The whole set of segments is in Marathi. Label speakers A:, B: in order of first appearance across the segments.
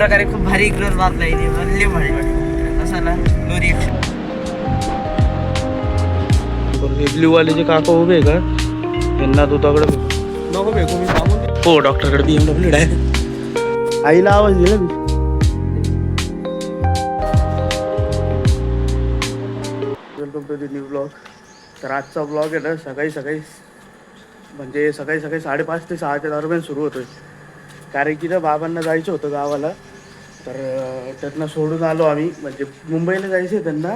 A: प्रकारे खूप भारी ग्रोथ मारला इथे म्हणले भारी असं ना नो रिएक्शन.
B: ब्ल्यू वाले जे काका उभे आहे का यांना दुधाकडे नको भेटू मी सांगून हो डॉक्टरकडे BMW आहे. आईला आवाज दिला मी. Welcome to the new blog. तर आजचा ब्लॉग आहे ना सकाळी 5:30 ते 6च्या दरम्यान सुरू होतोय. कारण की ना बाबांना जायचं होतं गावाला, तर त्यांना सोडून आलो आम्ही. म्हणजे मुंबईला जायचं आहे त्यांना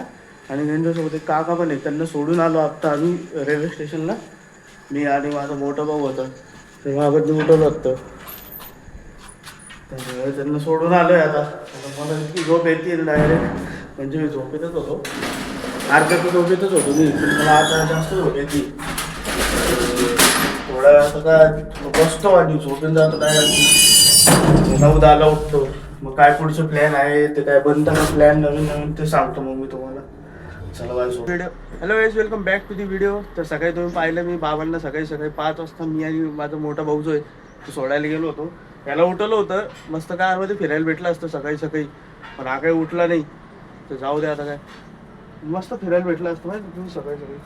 B: आणि त्यांच्यासोबत एक काका पण आहे, त्यांना सोडून आलो आत्ता आम्ही रेल्वे स्टेशनला. मी आणि माझा मोठा भाऊ होता, तर बाबांनी उठवलं होतं, तर त्यांना सोडून आलो आहे. आता मला इतकी झोप येते डायरेक्ट, म्हणजे मी झोपेतच होतो, अर्ध्या झोपेतच होतो मी, पण मला आता जास्त झोप येते. थोडा असं का बसतो आणि झोपून जातो डायरेक्ट 9-10ला उठतो. मग काय पुढचे प्लॅन आहे ते काय बनताना प्लॅन नवीन ते सांगतो मग मी तुम्हाला. चला video. Hello guys, welcome back to the video. तर सकाळी तुम्ही पाहिलं मी बाबांना सकाळी 5 वाजता मी आणि माझा मोठा भाऊ जो आहे तो सोडायला गेलो होतो. त्याला उठवलं होतं, मस्त कारमध्ये फिरायला भेटलं असतं सकाळी, पण हा काही उठला नाही. तर जाऊ द्या, आता काय मस्त फिरायला भेटलं असतं माहिती तुम्ही सकाळी.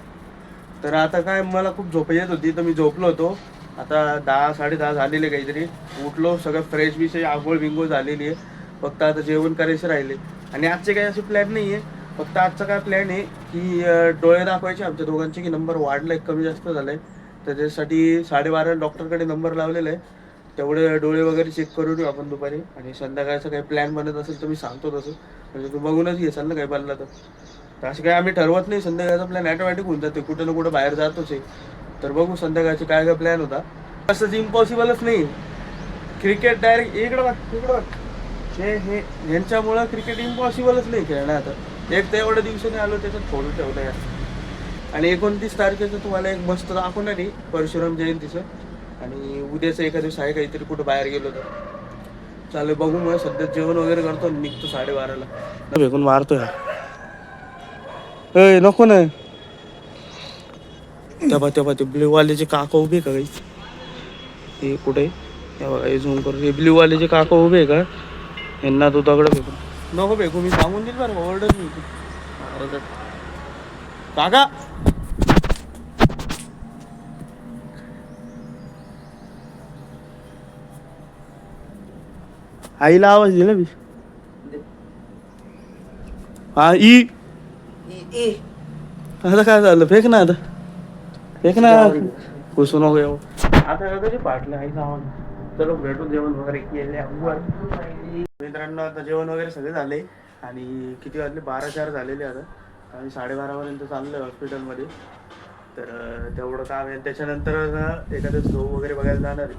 B: तर आता काय मला खूप झोप येत होती, तर मी झोपलो होतो. आता 10-10:30 झालेले काहीतरी. उठलो, सगळं फ्रेश विषय आंघोळ बिंगोळ झालेली आहे. फक्त आता जेवण करायचे राहिले. आणि आजचे काही असे प्लॅन नाही आहे. फक्त आजचा काय प्लॅन आहे की डोळे दाखवायचे आमच्या दोघांचे, की नंबर वाढला आहे कमी जास्त झाला आहे. तर त्याच्यासाठी 12:30 डॉक्टरकडे नंबर लावलेला आहे. तेवढे डोळे वगैरे चेक करून येऊ आपण दुपारी. आणि संध्याकाळचा काही प्लॅन बनत असेल तर मी सांगतो तसं, म्हणजे तू बघूनच घेसाल ना काही बनला तर. असं काही आम्ही ठरवत नाही, संध्याकाळचा प्लॅन ॲटोमॅटिक होऊन जाते, कुठं ना कुठं बाहेर जातोच आहे. तर बघू संध्याकाळचे काय प्लॅन होता. असंच इम्पॉसिबलच नाही. क्रिकेट डायरेक्ट इकडं बघ हे ह्यांच्यामुळं क्रिकेट इम्पॉसिबलच नाही खेळणं. आता एक तर एवढ्या दिवसाने आलो त्याच्यात फोडून ठेवलं यार. आणि 29 तारखेचं तुम्हाला एक मस्त दाखवणार आहे परशुराम जयंतीचं. आणि उद्याचं एका दिवस आहे काहीतरी, कुठं बाहेर गेलो तर चालेल. बघू मग सध्या जेवण वगैरे करतो, निघतो 12:30ला. भेकून मारतो यार. नको ना. तेव्हा ते ब्ल्यूवाले जे काका उभे का काही, हे कुठे हे झूम करून, हे ब्ल्यूवाले जे काका उभे आहे का यांना दुधाकडे भेटून नको भेकू मी सांगून देईल बरं. ऑर्डर मी काका आईला आवाज दिला मी. हा आता काय झालं, फेक ना, आता फेक ना, घुसू नको येऊ. आता कधी पाटलं आईचा आवाज. चलो भेटून जेवण वगैरे केले मित्रांनो. आता जेवण वगैरे सगळे झाले आणि किती वाजले 12-4 झालेले. आता आम्ही 12:30पर्यंत चाललोय हॉस्पिटलमध्ये. तर तेवढं काम आहे. त्याच्यानंतर एखादं शो वगैरे बघायला जाणार आहे,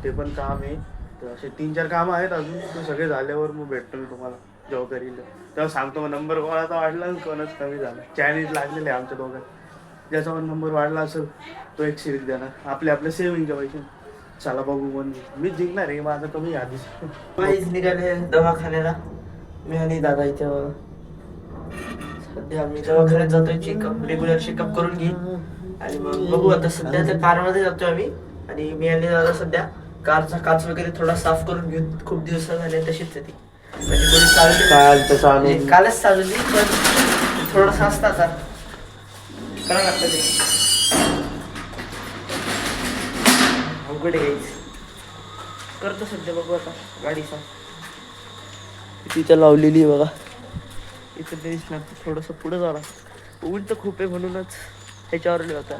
B: ते पण काम आहे. तर असे 3-4 कामं आहेत अजून. ते सगळे झाल्यावर मग भेटतो मी तुम्हाला जेव्हा करील तेव्हा सांगतो. मग नंबर कोणाचा वाढला आणि कोणाच कमी झाला. चॅलेंज लागलेले आहे आमच्या दोघांत. ज्याचा पण नंबर वाढला असेल तो एक सिरीज देणार आपल्या सेविंगच्या पैसे. चला बघू कोण मीच जिंकणार आहे. माझं कमी आधीच
A: निघाले दवाखान्याला मी आणि दादा. इथं सध्या आम्ही दवाखान्यात जातोय, चेकअप रेग्युलर चेकअप करून घेईन. आणि मग बघू. आता सध्या त्या कारमध्ये जातोय आम्ही. आणि मी आणि दादा सध्या कारचा काच वगैरे थोडा साफ करून घेऊन. खूप दिवस झाले तशीच आहे ती, म्हणजे कोणी चालली कालच चालवली, पण थोडासा असता आता करावं लागतं ते. अवघड आहे करतो सध्या. बघू आता गाडी साफ तिथं लावलेली आहे बघा. इथं दिसणार थोडंसं पुढं झाला. ऊन तर खूप आहे म्हणूनच ह्याच्यावर होता.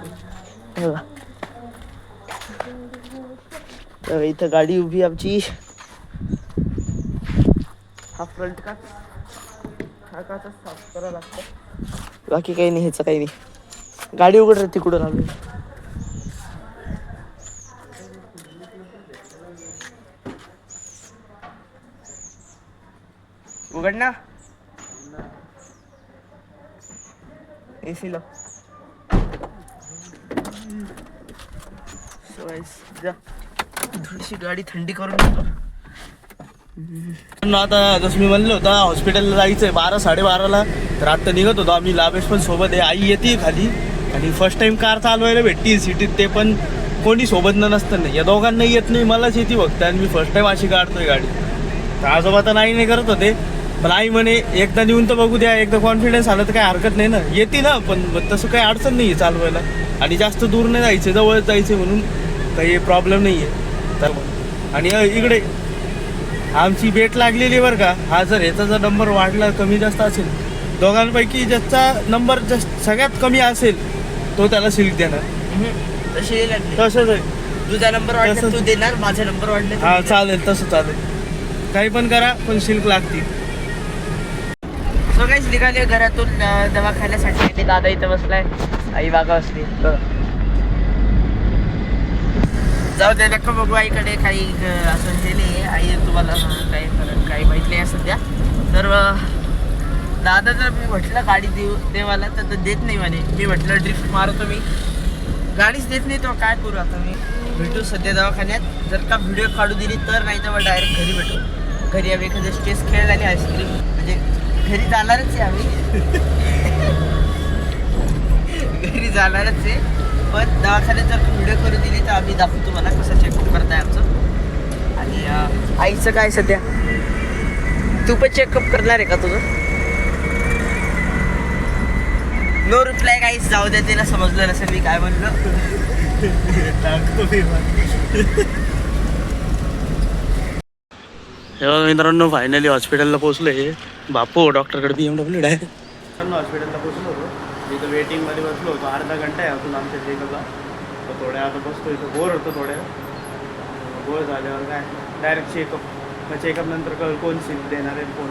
A: तर इथं गाडी उभी आमची. हा फ्रंट काच, हा काच साफ करावं लागतं. बाकी काही नाही, ह्याचं काही नाही. गाडी उघड राहते कुठं लावली. उघड ना एसी ला. थोडीशी गाडी थंडी करून घेतो. आता जसं मी म्हणलं होतं हॉस्पिटलला जायचंय 12-12:30ला. तर आता निघत होतो आम्ही. लाभेश पण सोबत आहे, आई येते खाली. आणि फर्स्ट टाइम कार चालवायला भेटते सिटीत, ते पण कोणी सोबत नसतं. नाही या दोघांना येत नाही, मलाच येते फक्त. आणि मी फर्स्ट टाइम अशी काढतोय गाडी.
B: तर आजोबा तर नाही करत होते, पण आई म्हणे एकदा नेऊन तर बघू द्या, एकदा कॉन्फिडन्स आलं तर काही हरकत नाही ना, येते ना, पण तसं काही अडचण नाही आहे चालवायला, आणि जास्त दूर नाही जायचं, जवळच जायचं म्हणून काही प्रॉब्लेम नाही आहे. तर आणि इकडे आमची बेट लागलेली बरं का, हा जर ह्याचा जर नंबर वाढला कमी जास्त असेल, दोघांपैकी ज्याचा नंबर सगळ्यात कमी असेल तो त्याला सिल्क देणार.
A: तशी लागली
B: तसंच आहे.
A: तुझा नंबर वाढला
B: तसंच.
A: तू देणार, माझा नंबर वाढला तू
B: हा
A: देणार.
B: चालेल, तसं चालेल, काही पण करा पण सिल्क लागतील.
A: सो काहीच निघाले घरातून दवाखान्यासाठी. आणि दादा इथं बसलाय, आई बागा बसली. जाऊ दे, नका बघू आईकडे काही असं हे नाही. आई तुम्हाला काही माहित नाही सध्या. तर दादा जर मी म्हटलं गाडी देवाला तर देत नाही म्हणे. मी म्हटलं ड्रिफ्ट मारतो, मी गाडीच देत नाही. तो काय करू आता, मी भेटू सध्या दवाखान्यात. जर का व्हिडिओ काढू दिली तर, नाही तर मग डायरेक्ट घरी भेटू. घरी आम्ही एखादं स्टेज खेळ आणि आईस्क्रीम, म्हणजे घरी जाणारच आहे आम्ही. घरी जाणारच आहे, पण दवाखान्यात जर व्हिडिओ करू दिली तर आम्ही दाखवतो तुम्हाला कसं चेकअप करताय आमचं. आणि आईचं काय सध्या, तू पण चेकअप करणार आहे का तुझं? नो रिप्लाय काहीच. जाऊ द्या, तिला समजलं नसेल मी काय म्हणलं.
B: मित्रांनो फायनली हॉस्पिटलला पोहोचलोय. बापू डॉक्टरकडे BMW डायरेक्ट हॉस्पिटलला पोहोचलो होतो. इथं वेटिंगमध्ये बसलो होतो, अर्धा घंटा आहे अजून आमच्या चेकअपला. तर थोड्या आता बसतो इथं, बोर होतो थोड्या. बोर झाल्यावर काय डायरेक्ट चेकअप. मग चेकअप नंतर कळ कोण सीट देणार आहे, कोण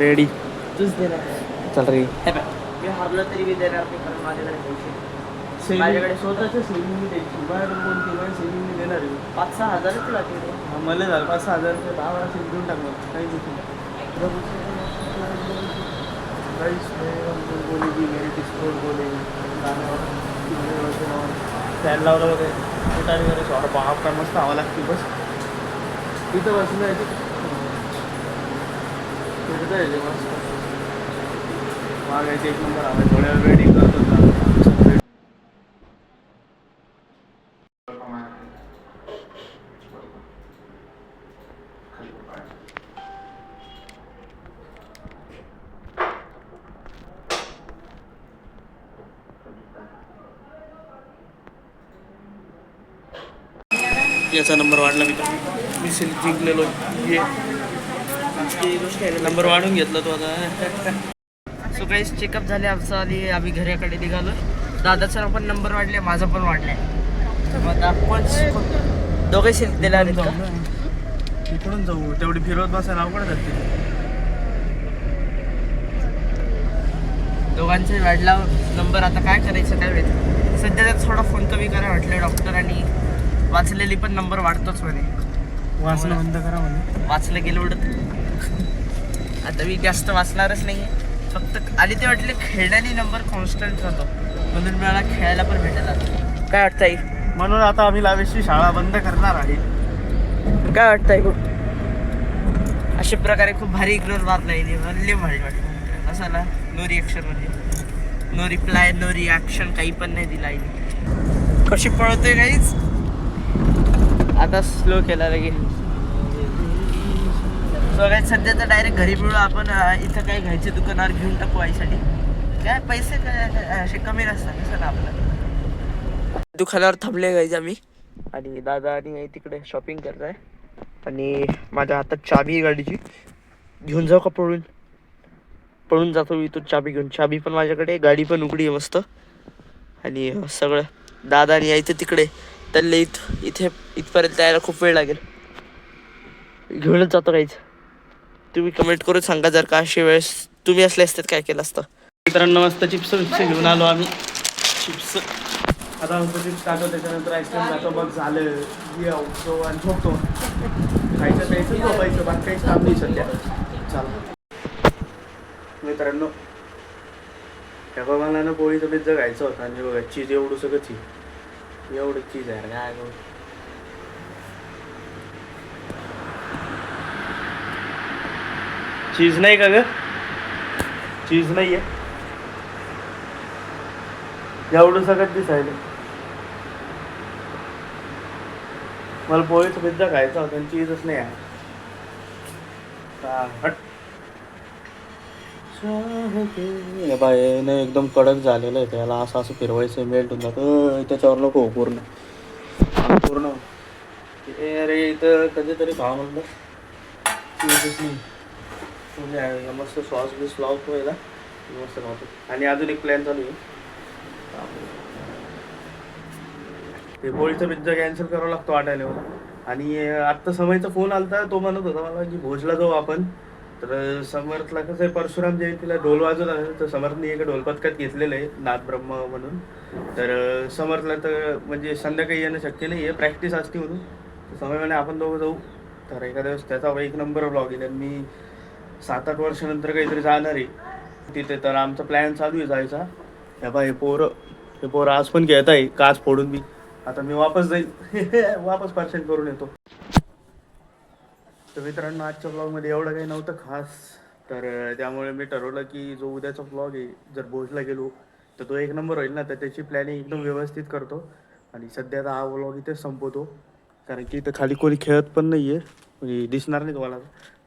B: रेडी.
A: तूच देणार.
B: चल रे.
A: मी हरलो तरी मी देणार नाही, कारण माझ्याकडे पैसे,
B: माझ्याकडे स्वतःच्या सेविंग द्यायची, बाहेरून कोणती माझ्या सेविंग देणार आहे.
A: 5-6 हजारच लागते.
B: मला झालं 5-6 हजार, 10 वेळा सेविंग देऊन टाकणार, काही नाही. बोली की मेरी डिस्कोड बोले फॅन लावला वगैरे कुठं वगैरे सॉर बाप काय मस्त हवा लागते. बस तिथं बसून आहे, तिथं जायचे मस्त. मागायचे एक नंबर हवा. थोड्या वेळ वेटिंग करत होता. याचा नंबर वाढला, मी सिल्क जिंकलेलो. नंबर वाढून घेतला तो आता.
A: सो काही चेकअप झाले आमचं आणि आम्ही घराकडे निघालो. दादाचा पण नंबर वाढले, माझा पण वाढलाय. मग आता आपण दोघे सिल्क दिला.
B: इकडून जाऊ, तेवढी फिरवत बसायला अवघड जाते.
A: दोघांचे वाढला नंबर. आता काय करायचं काय माहिती. सध्या त्यात थोडा फोन कमी करा म्हटलं डॉक्टर, आणि वाचलेली पण नंबर वाढतोच म्हणे.
B: वाचणं बंद करा म्हणे.
A: वाचलं गेलं उडत. आता मी जास्त वाचणारच नाही, फक्त आणि ते वाटले खेळण्याने नंबर कॉन्स्टंट राहतो, म्हणून मला खेळायला पण भेटायला. काय वाटतं आई?
B: म्हणून आता आम्ही लावेशची शाळा बंद करणार आहे.
A: काय वाटतं आई? अशा प्रकारे खूप भारी इग्नोर मारला येईल, म्हणले भारी वाटतं. असं ना, नो रिॲक्शन, म्हणजे नो रिप्लाय, नो रिॲक्शन, काही पण नाही दिला आईने. कशी पळतोय काहीच. आता स्लो केला लगे. सध्या तर डायरेक्ट घरी मिळू आपण. इथं काही घ्यायचे दुकानावर घेऊन टाकू आईसाठी. काय पैसे काय असे कमी नसतात कसं ना आपलं. दुकानावर थांबले गायचे आम्ही, आणि दादा आणि आई तिकडे शॉपिंग करत आहे. आणि माझ्या हातात चाबी आहे गाडीची. घेऊन जाऊ का पळून? पळून जातो मी इथून चाबी घेऊन. चाबी पण माझ्याकडे, गाडी पण उघडी आहे मस्त. आणि सगळं दादा आणि आई तर तिकडे, त्याला इथे इथपर्यंत यायला खूप वेळ लागेल. घेऊनच जातो काहीच. तुम्ही कमेंट करून सांगा जर का अशी वेळेस तुम्ही असले असतात काय केलं असतं.
B: मित्रांनो मस्त चिप्स घेऊन आलो आम्ही. चिप्स आता मस्त चिप्स खातो, त्याच्यानंतर आईस्क्रीम खातो. मग झालं येतो आणि झोपतो. खायचं प्यायचं झोपायचं, बाकी काहीच काम नाही सध्या. चालू मित्रांनो, त्या मला ना पोळीचं पिझ्झा खायचं होतं, आणि बघा चीज एवढं सगळं चीज, एवढं चीज आहे काय. चीज नाही का ग? चीज नाही आहे एवढं सगळं दिसायला. मला पोळीचा पिझ्झा खायचा होता आणि चीजच नाही आहे. हट. बाय नाही एकदम कडक झालेलं आहे त्याला असं असं फिरवायचं मेल्ट होऊन जातं त्याच्यावर नको हो पूर्ण पूर्ण अरे इथं कधीतरी भाव म्हणलं चीजच नाही म्हणजे आहे, मस्त सॉस बीस लावतो याला मस्त खातो. आणि अजून एक प्लॅन चालू आहे ते पोळीचा पिझ्झा कॅन्सल करावा लागतो वाटायला मला. आणि आत्ता समयचा फोन आलता तो म्हणत होता मला की भोजला जाऊ आपण. तर समर्थला कसं आहे परशुराम जयंतीला ढोल वाजवत आहे तर समर्थने एका ढोलपथकात घेतलेलं आहे नाथ ब्रह्म म्हणून. तर समर्थला तर म्हणजे संध्याकाळी येणं शक्य नाही आहे प्रॅक्टिस असते म्हणून समय म्हणे आपण दोघं जाऊ. तर एखाद्या वेळेस त्याचा एक नंबर ब्लॉग येईल. आणि मी 7-8 वर्षानंतर काहीतरी जाणार आहे तिथे. तर आमचा प्लॅन चालू आहे जायचा. हे बा हे पोरं आज पण घेत आहे काच फोडून मी. आता मी वापस जाईल वापस पर्शन करून येतो. तर मित्रांनो आजच्या ब्लॉगमध्ये एवढं काही नव्हतं खास. तर त्यामुळे मी ठरवलं की जो उद्याचा ब्लॉग आहे जर भोजला गेलो तर तो एक नंबर होईल ना. तर त्याची प्लॅनिंग एकदम व्यवस्थित करतो. आणि सध्या आता हा ब्लॉग इथेच संपवतो कारण की इथं खाली कोणी खेळत पण नाही आहे म्हणजे दिसणार नाही तुम्हाला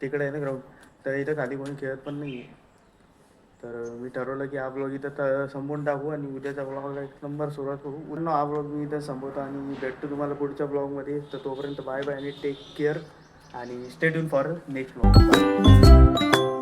B: तिकडे आहे ना ग्राउंड. तर इथं खाली कोणी खेळत पण नाही आहे. तर मी ठरवलं की हा ब्लॉग इथं संपवून टाकू आणि उद्याच्या ब्लॉगला एक नंबर सुरुवात करू. पूर्ण हा ब्लॉग मी इथं संपवतो आणि भेटतो तुम्हाला पुढच्या ब्लॉगमध्ये. तर तोपर्यंत बाय बाय आणि टेक केअर आणि stay tune for next blog.